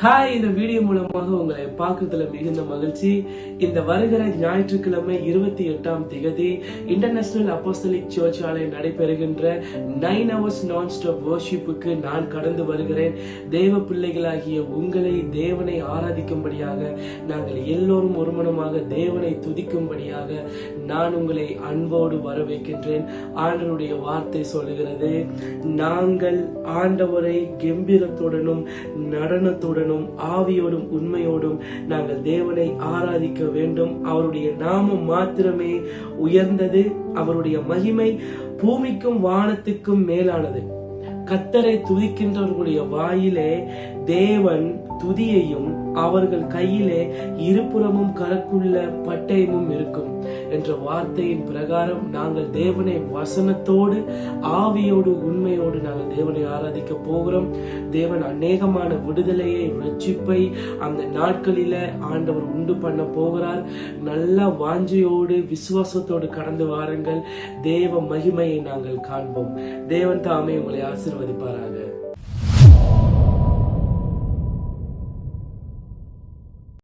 Hi, இந்த video மூலமாக உங்களை பார்க்கறதுல மிகுந்த மகிழ்ச்சி. இந்த வருகிற ஞாயிற்றுக்கிழமை 28ஆம் திகதி இன்டர்நேஷனல் அப்போஸ்தலிக் சர்ச் ஆலயம் நடைபெறுகின்ற 9 hours நான் ஸ்டாப் வர்ஷிப்புக்கு நான் கடந்து வருகிறேன். தேவ பிள்ளைகளாகிய உங்களை தேவனை ஆராதிக்கும்படியாக, நாங்கள் எல்லோரும் ஒருமனமாக தேவனை துதிக்கும்படியாக நான் உங்களை அன்போடு வரவேற்கின்றேன். ஆண்டவருடைய வார்த்தை சொல்லுகிறது, நாங்கள் ஆண்டவரை கம்பீரத்துடனும் நடனத்துடனும் ஆவியோடும் உண்மையோடும் நாங்கள் தேவனை ஆராதிக்க வேண்டும். அவருடைய நாமம் மாத்திரமே உயர்ந்தது, அவருடைய மகிமை பூமிக்கும் வானத்துக்கும் மேலானது. கர்த்தரை துதிக்கின்றவர்களுடைய வாயிலே தேவன் துதியையும் அவர்கள் கையிலே இருபுறமும் கரக்குள்ள பட்டயமும் இருக்கும் என்ற வார்த்தையின் பிரகாரம் நாங்கள் தேவனை வசனத்தோடு ஆவியோடு உண்மையோடு நாங்கள் தேவனை ஆராதிக்க போகிறோம். தேவன் அநேகமான விடுதலையை ரட்சிப்பை அந்த நாட்களில ஆண்டவர் உண்டு பண்ண போகிறார். நல்ல வாஞ்சையோடு விசுவாசத்தோடு கடந்து வாருங்கள். தேவ மகிமையை நாங்கள் காண்போம். தேவன் தாமே உங்களை ஆசீர்வதிப்பாராக.